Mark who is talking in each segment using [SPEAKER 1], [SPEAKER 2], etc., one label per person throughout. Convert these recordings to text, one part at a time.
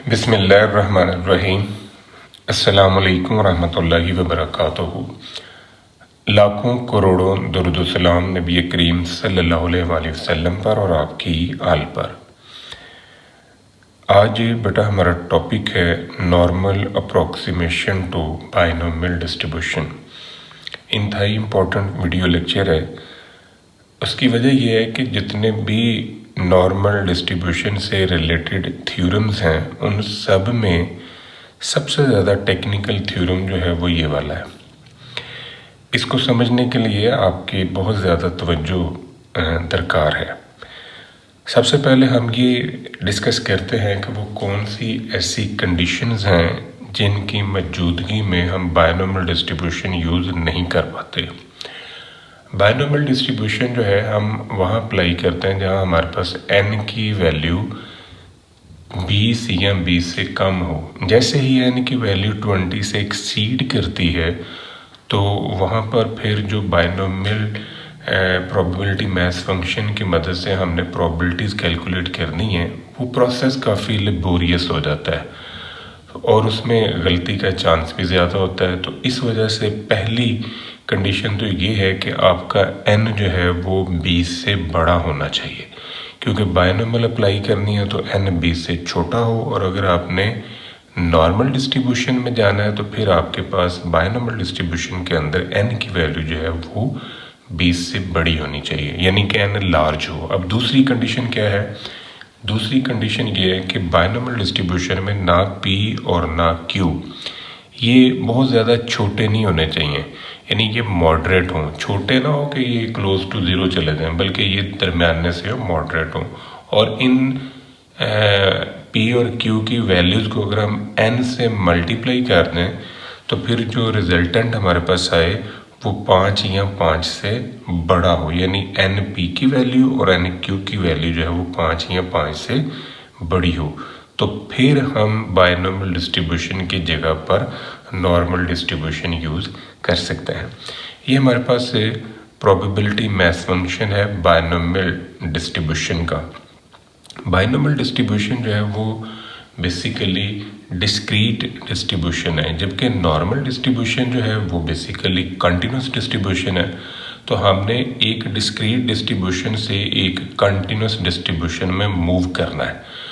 [SPEAKER 1] बिस्मिल्लाहिर्रहमानिर्रहीम। अस्सलामुअलैकुम वरहमतुल्लाहि वबरकातुहू। लाखों करोड़ों दुरूद सलाम नबी करीम सल्लल्लाहु अलैहि वसल्लम पर और आपकी आल पर। आज बेटा हमारा टॉपिक है normal approximation to binomial distribution. इंतहाई इम्पोर्टेंट वीडियो लेक्चर है। उसकी वजह यह है कि जितने भी नॉर्मल डिस्ट्रीब्यूशन से रिलेटेड थ्योरम्स हैं उन सब में सबसे ज़्यादा टेक्निकल थ्योरम जो है वो ये वाला है। इसको समझने के लिए आपकी बहुत ज़्यादा तवज्जो दरकार है। सबसे पहले हम ये डिस्कस करते हैं कि वो कौन सी ऐसी कंडीशंस हैं जिनकी मौजूदगी में हम बाइनोमियल डिस्ट्रीब्यूशन यूज़ नहीं कर पाते। बाइनोमियल डिस्ट्रीब्यूशन जो है हम वहाँ अप्लाई करते हैं जहाँ हमारे पास n की वैल्यू 20 या 20 से कम हो। जैसे ही n की वैल्यू 20 से एक्सीड करती है तो वहाँ पर फिर जो बाइनोमियल प्रोबेबिलिटी मैथ फंक्शन की मदद से हमने प्रोबेबिलिटीज़ कैलकुलेट करनी है, वो प्रोसेस काफ़ी लेबोरियस हो जाता है और उसमें गलती का चांस भी ज़्यादा होता है। तो इस वजह से पहली कंडीशन तो ये है कि आपका n जो है वो 20 से बड़ा होना चाहिए, क्योंकि बाइनोमियल अप्लाई करनी है तो n 20 से छोटा हो। और अगर आपने नॉर्मल डिस्ट्रीब्यूशन में जाना है तो फिर आपके पास बाइनोमियल डिस्ट्रीब्यूशन के अंदर n की वैल्यू जो है वो 20 से बड़ी होनी चाहिए, यानी कि n लार्ज हो। अब दूसरी कंडीशन क्या है? दूसरी कंडीशन ये है कि बाइनोमियल डिस्ट्रीब्यूशन में ना p और ना q ये बहुत ज़्यादा छोटे नहीं होने चाहिए, यानी ये मॉडरेट हों। छोटे ना हो कि ये क्लोज टू ज़ीरो चले जाएं, बल्कि ये दरमियाने से हो, मॉडरेट हों। और इन p और q की वैल्यूज़ को अगर हम n से मल्टीप्लाई कर दें तो फिर जो रिजल्टेंट हमारे पास आए वो 5 या 5 से बड़ा हो, यानी n p की वैल्यू और n q की वैल्यू जो है वो 5 या 5 से बड़ी हो। तो फिर हम बाइनोमियल डिस्ट्रीब्यूशन की जगह पर नॉर्मल डिस्ट्रीब्यूशन यूज़ कर सकते हैं। ये हमारे पास प्रोबेबिलिटी मैथ फंक्शन है बाइनोमियल डिस्ट्रीब्यूशन का। बाइनोमियल डिस्ट्रीब्यूशन जो है वो बेसिकली डिस्क्रीट डिस्ट्रीब्यूशन है, जबकि नॉर्मल डिस्ट्रीब्यूशन जो है वो बेसिकली कंटिन्यूस डिस्ट्रीब्यूशन है। तो हमने एक डिस्क्रीट डिस्ट्रीब्यूशन से एक कंटिन्यूस डिस्ट्रीब्यूशन में मूव करना है।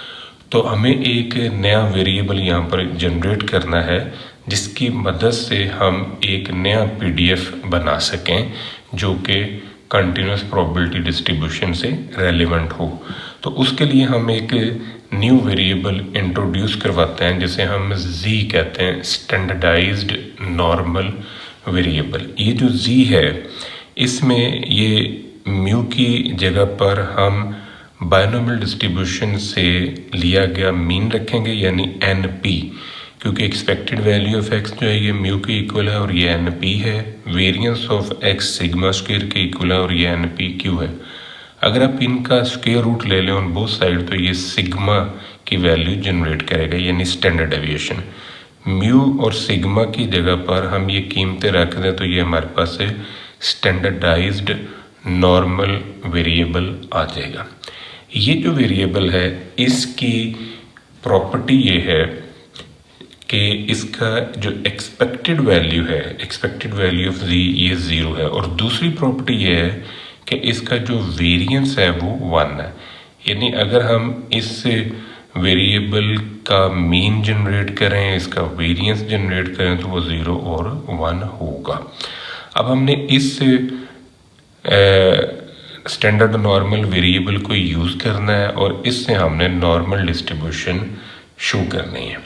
[SPEAKER 1] तो हमें एक नया वेरिएबल यहाँ पर जनरेट करना है जिसकी मदद से हम एक नया पीडीएफ बना सकें जो कि कंटिन्यूस प्रोबेबिलिटी डिस्ट्रीब्यूशन से रेलेवेंट हो। तो उसके लिए हम एक न्यू वेरिएबल इंट्रोड्यूस करवाते हैं जिसे हम z कहते हैं, स्टैंडर्डाइज्ड नॉर्मल वेरिएबल। ये जो z है इसमें ये म्यू की जगह पर हम बाइनोमियल डिस्ट्रीब्यूशन से लिया गया मीन रखेंगे, यानी NP, क्योंकि एक्सपेक्टेड वैल्यू ऑफ x जो है ये म्यू के इक्वल है और ये NP है। Variance of x sigma square के इक्वल है और ये NPQ है। अगर आप इनका स्क्वायर रूट ले लें ऑन बोथ साइड तो ये सिग्मा की वैल्यू जनरेट करेगा, यानी स्टैंडर्ड डेविएशन। म्यू और सिग्मा की जगह पर हम ये कीमतें रख दें तो ये हमारे पास स्टैंडर्डाइज्ड नॉर्मल वेरिएबल आ जाएगा। ये जो वेरिएबल है इसकी प्रॉपर्टी ये है कि इसका जो एक्सपेक्टेड वैल्यू है, एक्सपेक्टेड वैल्यू ऑफ z ये 0 है। और दूसरी प्रॉपर्टी ये है कि इसका जो वेरिएंस है वो 1 है, यानी अगर हम इस वेरिएबल का मीन जनरेट करें, इसका वेरिएंस जनरेट करें तो वो 0 और 1 होगा। अब हमने इस स्टैंडर्ड नॉर्मल वेरिएबल को यूज़ करना है और इससे हमने नॉर्मल डिस्ट्रीब्यूशन शो करनी है।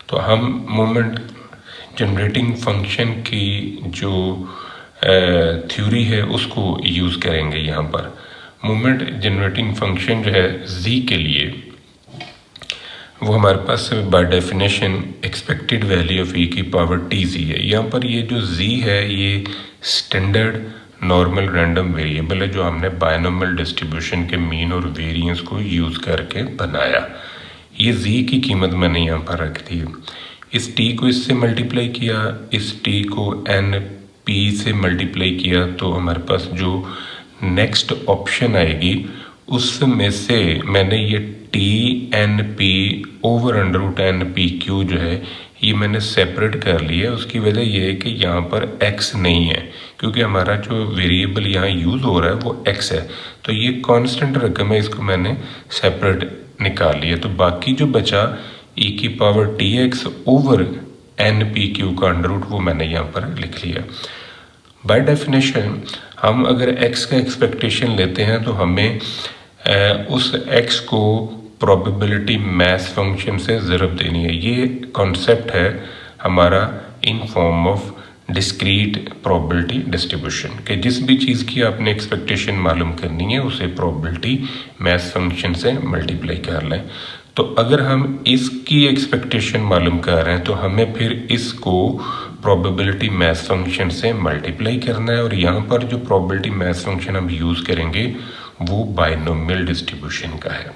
[SPEAKER 1] तो हम मोमेंट जनरेटिंग फंक्शन की जो थ्योरी है उसको यूज़ करेंगे। यहाँ पर मोमेंट जनरेटिंग फंक्शन जो है z के लिए वो हमारे पास by definition expected value of e की पावर tz है। यहाँ पर ये जो z है ये स्टैंडर्ड नॉर्मल रैंडम वेरिएबल है जो हमने बाइनोमियल डिस्ट्रीब्यूशन के मीन और वेरिएंस को यूज़ करके बनाया। ये z की कीमत मैंने यहाँ पर रख दी है। इस t को इससे मल्टीप्लाई किया, इस t को NP से मल्टीप्लाई किया, तो हमारे पास जो नेक्स्ट ऑप्शन आएगी उसमें से मैंने ये TNP over under root NPQ जो है ये मैंने सेपरेट कर लिया। उसकी वजह ये है कि यहाँ पर x नहीं है, क्योंकि हमारा जो वेरिएबल यहाँ यूज़ हो रहा है वो x है, तो ये कांस्टेंट रकम है, इसको मैंने सेपरेट निकाल लिया। तो बाकी जो बचा e⁻TX ओवर NPQ का अंडर रूट वो मैंने यहाँ पर लिख लिया। बाय डेफिनेशन हम अगर x का एक्सपेक्टेशन लेते हैं तो हमें उस x को प्रोबेबिलिटी मैथ फंक्शन से ज़रब देनी है। ये कॉन्सेप्ट है हमारा in form of discrete probability distribution कि जिस भी चीज़ की आपने एक्सपेक्टेशन मालूम करनी है उसे प्रोबेबिलिटी मैथ फंक्शन से मल्टीप्लाई कर लें। तो अगर हम इसकी एक्सपेक्टेशन मालूम कर रहे हैं तो हमें फिर इसको प्रोबेबिलिटी मैथ फंक्शन से मल्टीप्लाई करना है, और यहाँ पर जो प्रोबेबिलिटी मैथ फंक्शन हम यूज़ करेंगे वो बाइनोमियल डिस्ट्रीब्यूशन का है।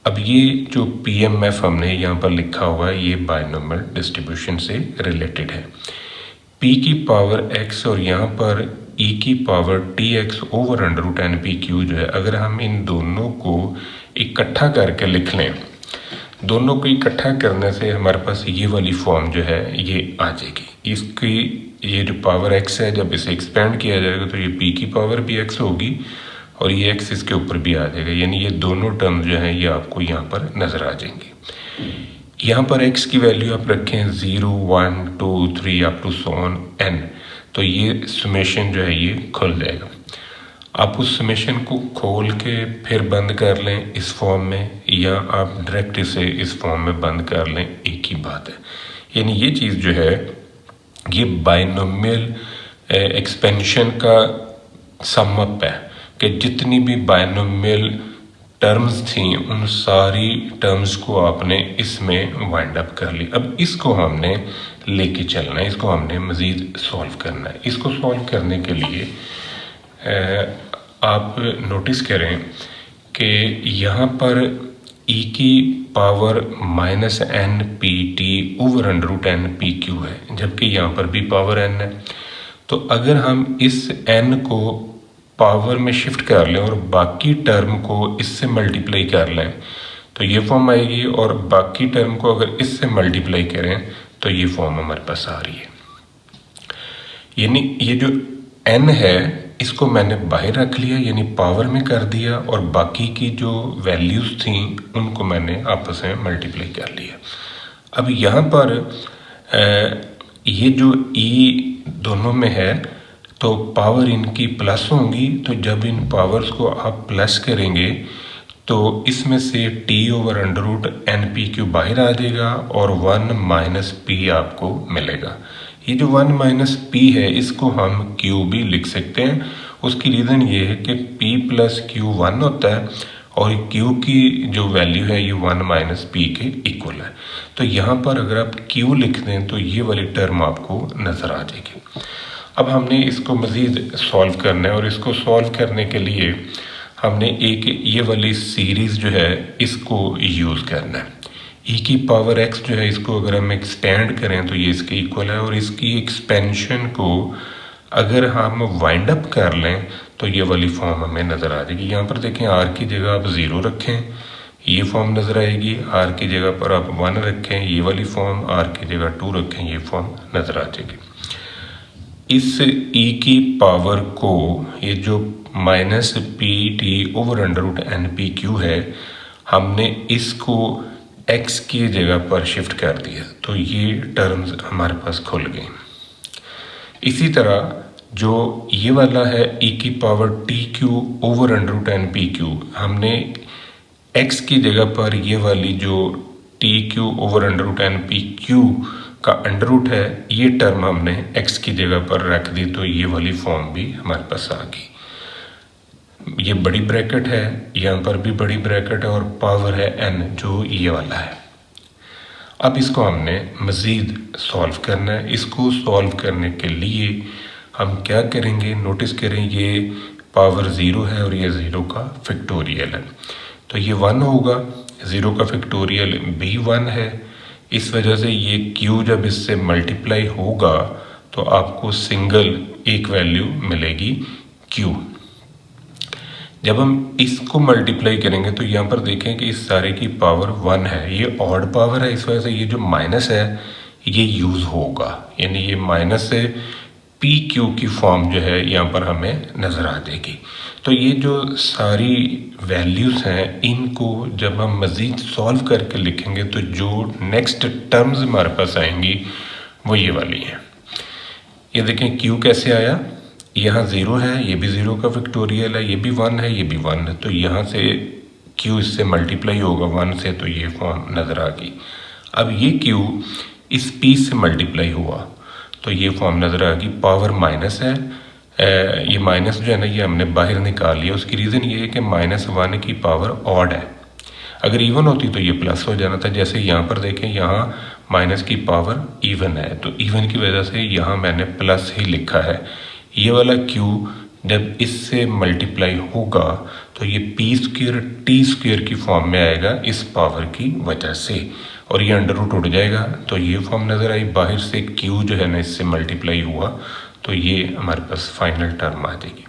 [SPEAKER 1] अब ये जो PMF हमने यहाँ पर लिखा हुआ है ये बाइनोमियल डिस्ट्रीब्यूशन से रिलेटेड है। p⁻x और यहाँ पर e⁻TX over under root NPQ जो है, अगर हम इन दोनों को इकट्ठा करके लिख लें, दोनों को इकट्ठा करने से हमारे पास ये वाली फॉर्म जो है ये आ जाएगी। इसकी ये जो पावर x है जब इसे एक्सपेंड किया जाएगा तो ये p की पावर भी x होगी और ये x इसके ऊपर भी आ जाएगा, यानी ये दोनों टर्म्स जो हैं ये आपको यहाँ पर नज़र आ जाएंगे। यहाँ पर x की वैल्यू आप रखें 0, 1, 2, 3 up to so on n, तो ये समेशन जो है ये खुल जाएगा। आप उस समेशन को खोल के फिर बंद कर लें इस फॉर्म में, या आप डायरेक्ट इसे इस फॉर्म में बंद कर लें, एक ही बात है। यानी ये चीज़ जो है ये बाइनोमियल एक्सपेंशन का सम अप है कि जितनी भी बाइनोमियल टर्म्स थी उन सारी टर्म्स को आपने इसमें वाइंड अप कर ली। अब इसको हमने लेके चलना है, इसको हमने मज़ीद सॉल्व करना है। इसको सॉल्व करने के लिए आप नोटिस करें कि यहाँ पर e की power -NPT over under root NPQ है, जबकि यहाँ पर भी पावर n है। तो अगर हम इस n को पावर में शिफ्ट कर लें और बाकी टर्म को इससे मल्टीप्लाई कर लें तो ये फॉर्म आएगी, और बाकी टर्म को अगर इससे मल्टीप्लाई करें तो ये फॉर्म हमारे पास आ रही है। यानी ये जो n है इसको मैंने बाहर रख लिया, यानी पावर में कर दिया, और बाकी की जो वैल्यूज़ थी उनको मैंने आपस में मल्टीप्लाई कर लिया। अब यहाँ पर ये जो e दोनों में है तो पावर इनकी प्लस होंगी, तो जब इन पावर्स को आप प्लस करेंगे तो इसमें से t over under root NPQ बाहर आ जाएगा और 1 - p आपको मिलेगा। ये जो 1 - p है इसको हम q भी लिख सकते हैं। उसकी रीज़न ये है कि p + q 1 होता है और q की जो वैल्यू है ये 1 - p के इक्वल है। तो यहाँ पर अगर आप q लिख दें तो ये वाली टर्म आपको नज़र आ जाएगी। अब हमने इसको मज़ीद सॉल्व करना है, और इसको सॉल्व करने के लिए हमने एक ये वाली सीरीज़ जो है इसको यूज़ करना है। e की पावर x जो है इसको अगर हम एक्सपेंड करें तो ये इसके इक्वल है, और इसकी एक्सपेंशन को अगर हम वाइंड अप कर लें तो ये वाली फॉर्म हमें नज़र आ जाएगी। यहाँ पर देखें r की जगह आप 0 रखें, ये फॉर्म नज़र आएगी। r की जगह पर आप 1 रखें, ये वाली फॉर्म। r की जगह 2 रखें, ये फॉर्म नज़र आ जाएगी। इस e की पावर को ये जो -PT over under root NPQ है हमने इसको x की जगह पर शिफ्ट कर दिया, तो ये टर्म्स हमारे पास खुल गई। इसी तरह जो ये वाला है e की power TQ over under root NPQ, हमने x की जगह पर ये वाली जो TQ over under root NPQ का अंडर रूट है ये टर्म हमने x की जगह पर रख दी, तो ये वाली फॉर्म भी हमारे पास आ गई। ये बड़ी ब्रैकेट है, यहाँ पर भी बड़ी ब्रैकेट है, और पावर है n जो ये वाला है। अब इसको हमने मज़ीद सॉल्व करना है। इसको सॉल्व करने के लिए हम क्या करेंगे, नोटिस करें ये पावर 0 है और ये 0 का फैक्टोरियल है, तो ये 1 होगा। 0 का फैक्टोरियल भी 1 है, इस वजह से ये q जब इससे मल्टीप्लाई होगा तो आपको सिंगल एक वैल्यू मिलेगी q। जब हम इसको मल्टीप्लाई करेंगे तो यहाँ पर देखें कि इस सारे की पावर 1 है, ये ऑड पावर है, इस वजह से ये जो माइनस है ये यूज़ होगा, यानी ये माइनस से पी क्यू की फॉर्म जो है यहाँ पर हमें नज़र आ जाएगी। तो ये जो सारी वैल्यूज़ हैं इनको जब हम मज़ीद सॉल्व करके लिखेंगे तो जो नेक्स्ट टर्म्स हमारे पास आएंगी वो ये वाली हैं। ये देखें क्यू कैसे आया, यहाँ 0 है, ये भी 0 का फैक्टोरियल है, ये भी 1 है, ये भी 1 है, तो यहाँ से क्यू इससे मल्टीप्लाई होगा 1 से, तो ये फॉर्म नज़र आ गई। अब ये क्यू इस पी से मल्टीप्लाई हुआ तो ये फॉर्म नज़र आ गई। पावर माइनस है, ये माइनस जो है ना ये हमने बाहर निकाल लिया। उसकी रीज़न ये है कि -1 की पावर ऑड है, अगर इवन होती तो ये प्लस हो जाना था। जैसे यहाँ पर देखें, यहाँ माइनस की पावर इवन है, तो इवन की वजह से यहाँ मैंने प्लस ही लिखा है। ये वाला क्यू जब इससे मल्टीप्लाई होगा तो ये पी स्क्वेयर टी स्क्वेयर की फॉर्म में आएगा इस पावर की वजह से, और ये अंडर रूट उठ जाएगा, तो ये फॉर्म नज़र आई। बाहर से क्यू जो है ना इससे मल्टीप्लाई हुआ तो ये हमारे पास फाइनल टर्म आ जाएगी।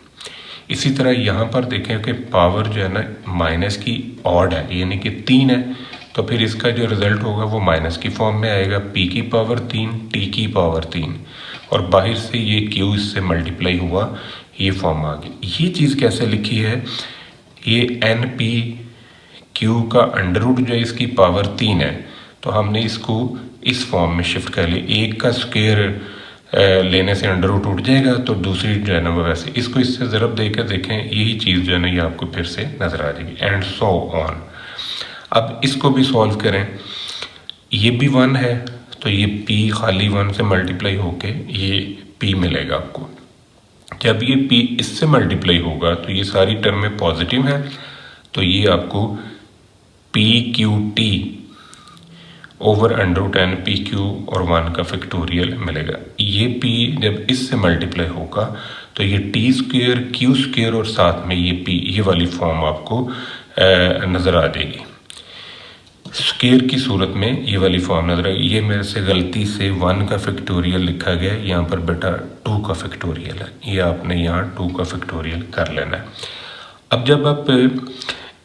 [SPEAKER 1] इसी तरह यहाँ पर देखें कि पावर जो है ना माइनस की ऑड है, यानी कि 3 है, तो फिर इसका जो रिज़ल्ट होगा वो माइनस की फॉर्म में आएगा, पी की पावर 3 टी की पावर 3, और बाहर से ये क्यू इससे मल्टीप्लाई हुआ, ये फॉर्म आ गई। ये चीज़ कैसे लिखी है, ये एन पी क्यू का अंडर रूट जो है इसकी पावर 3 है, तो हमने इसको इस फॉर्म में शिफ्ट कर लिया। एक का स्क्वायर लेने से अंडर रूट उठ जाएगा, तो दूसरी जो है ना वो वैसे, इसको इससे ज़रब देकर देखें, यही चीज़ जो है ना ये आपको फिर से नज़र आ जाएगी, एंड सो ऑन। अब इसको भी सॉल्व करें, ये भी 1 है, तो ये p खाली 1 से मल्टीप्लाई होके ये p मिलेगा आपको। जब ये p इससे मल्टीप्लाई होगा तो ये सारी टर्म में पॉजिटिव है, तो ये आपको p q t over under root n p q और 1 का फैक्टोरियल मिलेगा। ये p जब इससे मल्टीप्लाई होगा तो ये टी स्क्वेयर क्यू स्क्वेयर और साथ में ये p, ये वाली फॉर्म आपको नज़र आ जाएगी। स्क्वेयर की सूरत में ये वाली फॉर्म नज़र आएगी। ये मेरे से गलती से 1 का फैक्टोरियल लिखा गया, यहाँ पर बेटा 2 का फैक्टोरियल है, ये आपने यहाँ 2 का फैक्टोरियल कर लेना है। अब जब आप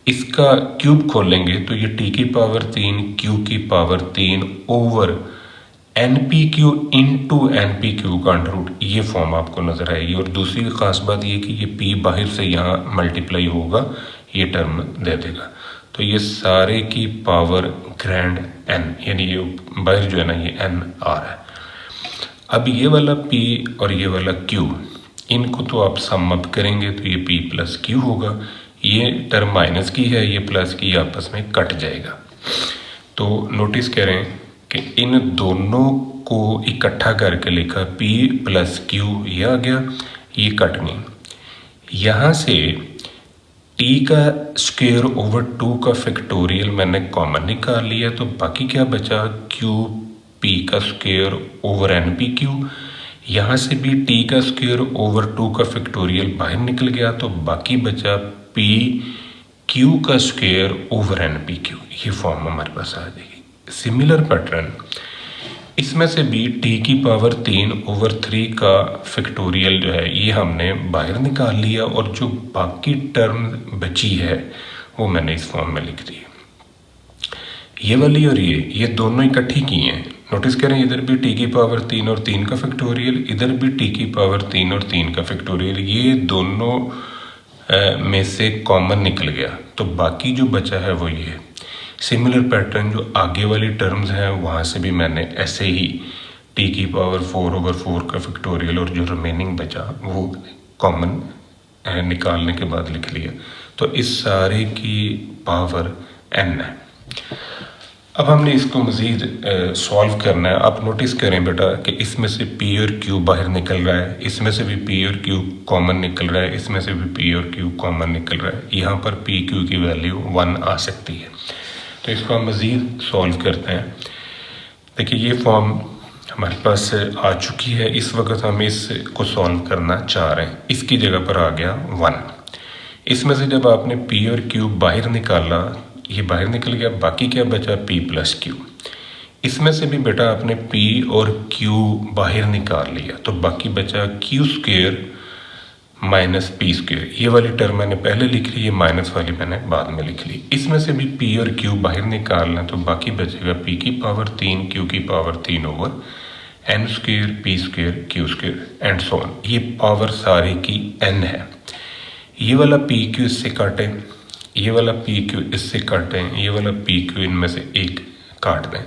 [SPEAKER 1] इसका क्यूब खोलेंगे तो ये टी की पावर 3 क्यू की power 3 over n p q into n p q का अंडर रूट, ये फॉर्म आपको नज़र आएगी। और दूसरी ख़ास बात ये कि ये पी बाहर से यहाँ मल्टीप्लाई होगा, ये टर्म दे देगा, तो ये सारे की पावर ग्रैंड एन, यानी ये बाहर जो है ना ये एन आ रहा है। अब ये वाला p और ये वाला q, इनको तो आप सम अप करेंगे तो ये p प्लस q होगा। ये टर्म माइनस की है, ये प्लस की आपस में कट जाएगा। तो नोटिस करें कि इन दोनों को इकट्ठा करके लिखा p प्लस q, ये आ गया, ये कट नहीं। यहाँ से t का स्क्वायर ओवर 2 का फैक्टोरियल मैंने कॉमन निकाल लिया, तो बाकी क्या बचा, q p का square over n p q. यहाँ से भी t का स्क्वायर ओवर 2 का फैक्टोरियल बाहर निकल गया, तो बाकी बचा p q का square over n p q, ये फॉर्म हमारे पास आ जाएगी। सिमिलर पैटर्न इसमें से भी t की पावर 3 ओवर 3 का फैक्टोरियल जो है ये हमने बाहर निकाल लिया, और जो बाकी टर्म बची है वो मैंने इस फॉर्म में लिख दी। ये वाली और ये दोनों इकट्ठी की हैं। नोटिस करें, इधर भी t की पावर 3 और 3 का फैक्टोरियल, इधर भी t की पावर 3 और 3 का फैक्टोरियल, ये दोनों में से कॉमन निकल गया, तो बाकी जो बचा है वो ये है। सिमिलर पैटर्न जो आगे वाली टर्म्स हैं वहाँ से भी मैंने ऐसे ही t की पावर 4 ओवर 4 का फैक्टोरियल और जो रिमेनिंग बचा वो कॉमन निकालने के बाद लिख लिया, तो इस सारे की पावर n है। अब हमने इसको मज़ीद सॉल्व करना है। आप नोटिस करें बेटा कि इसमें से p और q बाहर निकल रहा है, इसमें से भी p और q कॉमन निकल रहा है, इसमें से भी p और q कॉमन निकल रहा है। यहाँ पर p q की वैल्यू 1 आ सकती है, तो इसको हम मज़ीद सॉल्व करते हैं। देखिए ये फॉर्म हमारे पास आ चुकी है, इस वक्त हम इसको सॉल्व करना चाह रहे हैं। इसकी जगह पर आ गया 1। इसमें से जब आपने p और q बाहर निकाला, ये बाहर निकल गया, बाकी क्या बचा, p प्लस q। इसमें से भी बेटा आपने p और q बाहर निकाल लिया, तो बाकी बचा q square minus P square, ये वाली टर्म मैंने पहले लिख ली, ये माइनस वाली मैंने बाद में लिख ली। इसमें से भी पी और क्यू बाहर निकालना, तो बाकी बचेगा पी की पावर 3 क्यू की power 3 over n square p square q square and so on. ये पावर सारी की एन है। ये वाला पी क्यू इससे काटें, ये वाला पी क्यू इससे काटें, ये वाला पी क्यू इनमें से एक काट दें,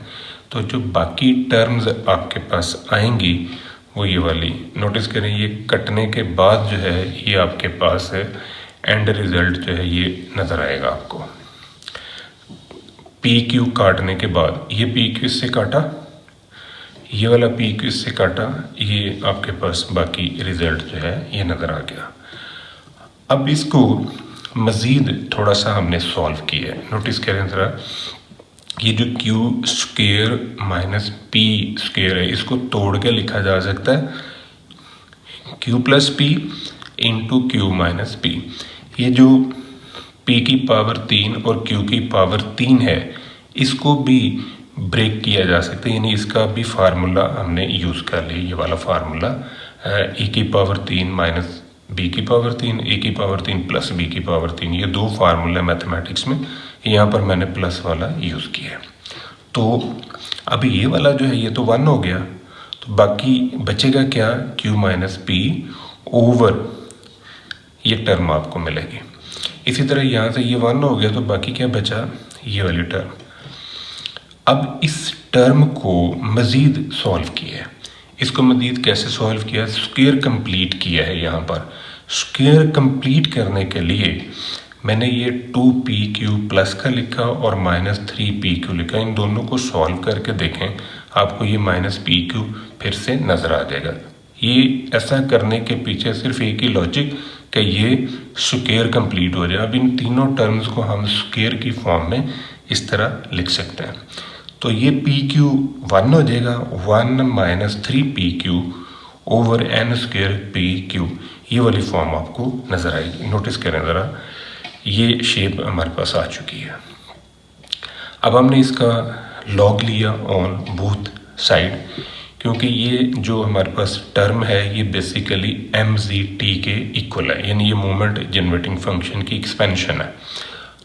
[SPEAKER 1] तो जो बाकी टर्म्स आपके पास आएंगी वो ये वाली। नोटिस करें ये कटने के बाद जो है ये आपके पास है एंड रिजल्ट जो है ये नज़र आएगा आपको। पी क्यू काटने के बाद ये पी क्यू इससे काटा, ये वाला पी क्यू इससे काटा, ये आपके पास बाकी रिजल्ट जो है ये नज़र आ गया। अब इसको मज़ीद थोड़ा सा हमने सॉल्व किया है। नोटिस करें ज़रा, ये जो Q square minus P square है इसको तोड़ के लिखा जा सकता है Q plus P into Q minus P. ये जो पी की पावर 3 और क्यू की पावर 3 है इसको भी ब्रेक किया जा सकता है, यानी इसका भी फार्मूला हमने यूज़ कर लिया। ये वाला फार्मूला ए की पावर 3 माइनस बी की पावर 3, ए की पावर 3 प्लस बी की पावर 3, ये दो फार्मूला मैथमेटिक्स में, यहाँ पर मैंने प्लस वाला यूज़ किया है। तो अभी ये वाला जो है ये तो 1 हो गया, तो बाकी बचेगा क्या, q माइनस पी ओवर ये टर्म आपको मिलेगी। इसी तरह यहाँ से ये 1 हो गया, तो बाकी क्या बचा, ये वाली टर्म। अब इस टर्म को मज़ीद सॉल्व किया है। इसको मज़ीद कैसे सॉल्व किया, स्क्वायर कंप्लीट किया है। यहाँ पर स्क्वायर कंप्लीट करने के लिए मैंने ये 2pq प्लस का लिखा और माइनस 3pq लिखा। इन दोनों को सॉल्व करके देखें, आपको ये माइनस pq फिर से नज़र आ जाएगा। ये ऐसा करने के पीछे सिर्फ एक ही लॉजिक कि ये स्क्वायर कंप्लीट हो जाए। अब इन तीनों टर्म्स को हम स्क्वायर की फॉर्म में इस तरह लिख सकते हैं। तो ये pq 1 हो जाएगा, 1 minus 3pq over n square pq, ये वाली फॉर्म आपको नज़र आएगी। नोटिस करें ज़रा, ये शेप हमारे पास आ चुकी है। अब हमने इसका लॉग लिया ऑन बोथ साइड, क्योंकि ये जो हमारे पास टर्म है ये बेसिकली mzt के इक्वल है, यानी ये मोमेंट जनरेटिंग फंक्शन की एक्सपेंशन है।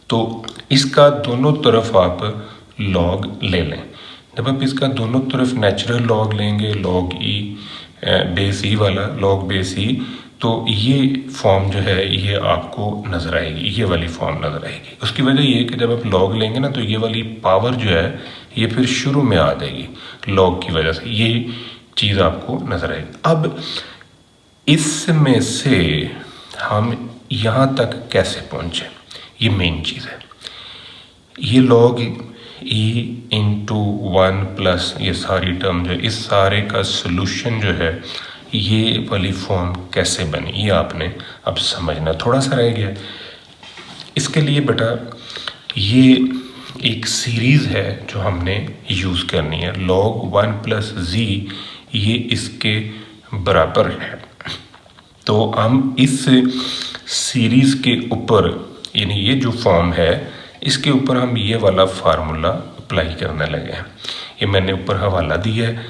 [SPEAKER 1] तो इसका दोनों तरफ आप लॉग ले लें। जब आप इसका दोनों तरफ नेचुरल लॉग लेंगे, लॉग ई बेस ई वाला, लॉग बेस ई, तो ये फॉर्म जो है ये आपको नज़र आएगी, ये वाली फॉर्म नज़र आएगी। उसकी वजह ये है कि जब आप लॉग लेंगे ना तो ये वाली पावर जो है ये फिर शुरू में आ जाएगी लॉग की वजह से, ये चीज़ आपको नज़र आएगी। अब इसमें से हम यहाँ तक कैसे पहुँचे, ये मेन चीज़ है। ये लॉग e इंटू 1 प्लस ये सारी टर्म जो है, इस सारे का सोल्यूशन जो है ये वाली फॉर्म कैसे बनी, ये आपने अब समझना थोड़ा सा रह गया। इसके लिए बेटा ये एक सीरीज़ है जो हमने यूज़ करनी है। log 1 प्लस z ये इसके बराबर है। तो हम इस सीरीज़ के ऊपर, यानी ये जो फॉर्म है इसके ऊपर हम ये वाला फार्मूला अप्लाई करने लगे हैं। ये मैंने ऊपर हवाला दिया है,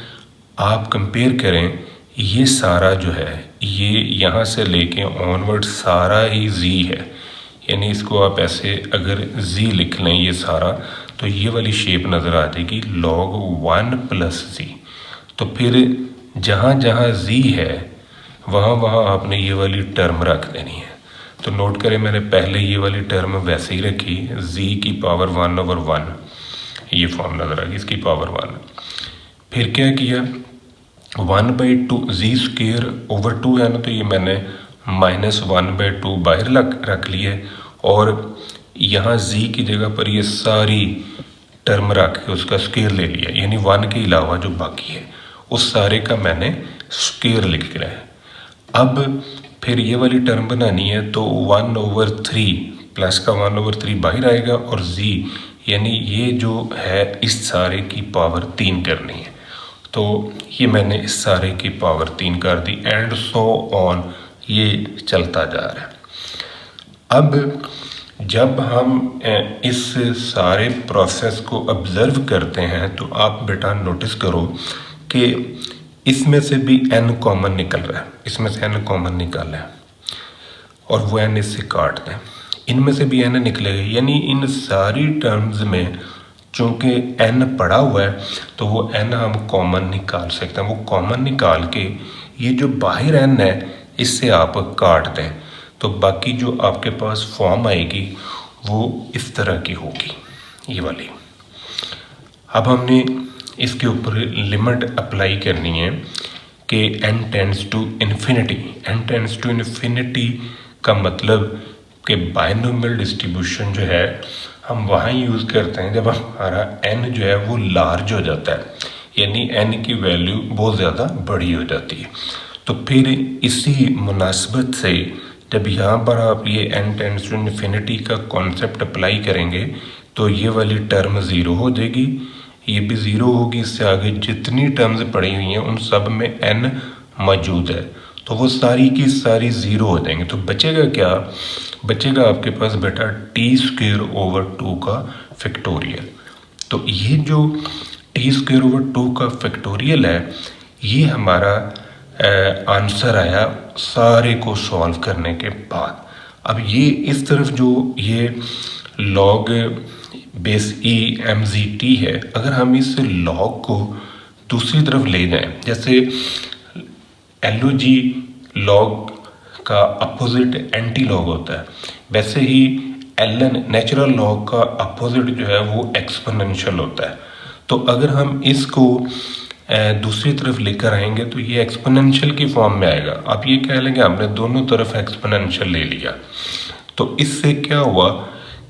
[SPEAKER 1] आप कंपेयर करें। ये सारा जो है ये यहाँ से लेके ऑनवर्ड सारा ही z है, यानी इसको आप ऐसे अगर z लिख लें ये सारा, तो ये वाली शेप नज़र आ जाएगी log 1 प्लस z। तो फिर जहाँ जहाँ z है वहाँ वहाँ आपने ये वाली टर्म रख देनी है। तो नोट करें, मैंने पहले ये वाली टर्म वैसे ही रखी, z की पावर 1 ओवर 1, ये फॉर्म नज़र आ गई, इसकी पावर 1। फिर क्या किया, 1/2 z स्क्वेयर ओवर 2 है ना, तो ये मैंने माइनस 1/2 बाहर रख लिए और यहाँ z की जगह पर ये सारी टर्म रख के उसका स्क्वेयर ले लिया, यानी 1 के अलावा जो बाकी है उस सारे का मैंने स्क्वेयर लिख लिया है। अब फिर ये वाली टर्म बनानी है, तो 1/3 प्लस का 1/3 बाहर आएगा और z यानी ये जो है इस सारे की पावर 3 करनी है। तो ये मैंने इस सारे की पावर 3 कर दी एंड सो ऑन, ये चलता जा रहा है। अब जब हम इस सारे प्रोसेस को ऑब्ज़र्व करते हैं तो आप बेटा नोटिस करो कि इसमें से भी n कॉमन निकल रहा है, इसमें से n कॉमन निकल रहा है। और वो n इससे काट दें, इनमें से भी n निकलेगा, यानी इन सारी टर्म्स में चूँकि n पड़ा हुआ है तो वो n हम कॉमन निकाल सकते हैं। वो कॉमन निकाल के ये जो बाहर n है इससे आप काट दें, तो बाकी जो आपके पास फॉर्म आएगी वो इस तरह की होगी, ये वाली। अब हमने इसके ऊपर लिमिट अप्लाई करनी है कि n tends to infinity. n tends to infinity का मतलब कि बायनोमियल डिस्ट्रीब्यूशन जो है हम वहाँ यूज़ करते हैं जब हमारा n जो है वो लार्ज हो जाता है, यानी n की वैल्यू बहुत ज़्यादा बड़ी हो जाती है। तो फिर इसी मुनासबत से जब यहाँ पर आप ये n टेंड्स टू इन्फिनिटी का कॉन्सेप्ट अप्लाई करेंगे तो ये वाली टर्म ज़ीरो हो जाएगी, ये भी ज़ीरो होगी, इससे आगे जितनी टर्म्स पड़ी हुई हैं उन सब में n मौजूद है, तो वो सारी की सारी ज़ीरो हो जाएंगे। तो बचेगा क्या? बचेगा आपके पास बेटा t² का फैक्टोरियल। तो ये जो t² का फैक्टोरियल है ये हमारा आंसर आया सारे को सॉल्व करने के बाद। अब ये इस तरफ जो ये log बेस e mzt है, अगर हम इस log को दूसरी तरफ ले जाएं, जैसे log log का अपोजिट एंटी लॉग होता है, वैसे ही ln नेचुरल लॉग का अपोजिट जो है वो एक्सपोनेंशियल होता है। तो अगर हम इसको दूसरी तरफ लेकर आएंगे तो ये एक्सपोनेंशियल की फॉर्म में आएगा। आप ये कह लेंगे हमने दोनों तरफ एक्सपोनेंशियल ले लिया, तो इससे क्या हुआ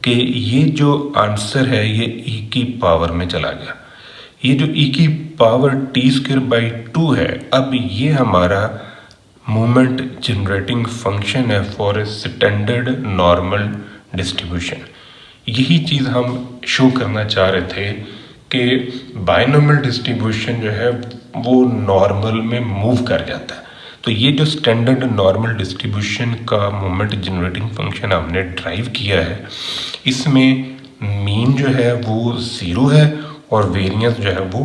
[SPEAKER 1] कि ये जो आंसर है ये e की पावर में चला गया। ये जो e की पावर t²/2 है, अब ये हमारा मोमेंट जनरेटिंग फंक्शन है फॉर स्टैंडर्ड नॉर्मल डिस्ट्रीब्यूशन। यही चीज़ हम शो करना चाह रहे थे कि बायनोमियल डिस्ट्रीब्यूशन जो है वो नॉर्मल में मूव कर जाता है। तो ये जो स्टैंडर्ड नॉर्मल डिस्ट्रीब्यूशन का मोमेंट जनरेटिंग फंक्शन हमने ड्राइव किया है, इसमें मीन जो है वो 0 है और वेरिएंस जो है वो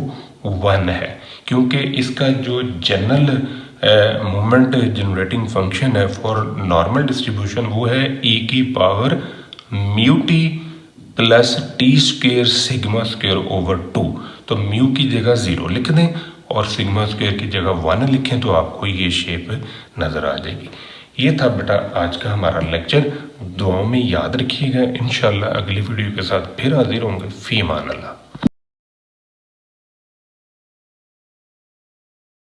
[SPEAKER 1] 1 है, क्योंकि इसका जो जनरल मोमेंट जनरेटिंग फंक्शन है फॉर नॉर्मल डिस्ट्रीब्यूशन वो है e की पावर μt प्लस t² σ²/2। तो म्यू की जगह 0 लिख दें और σ² की जगह 1 लिखें तो आपको ये शेप नज़र आ जाएगी। ये था बेटा आज का हमारा लेक्चर, दुआओं में याद रखिएगा। इंशाल्लाह अगली वीडियो के साथ फिर हाजिर होंगे। फ़ी अमान अल्लाह।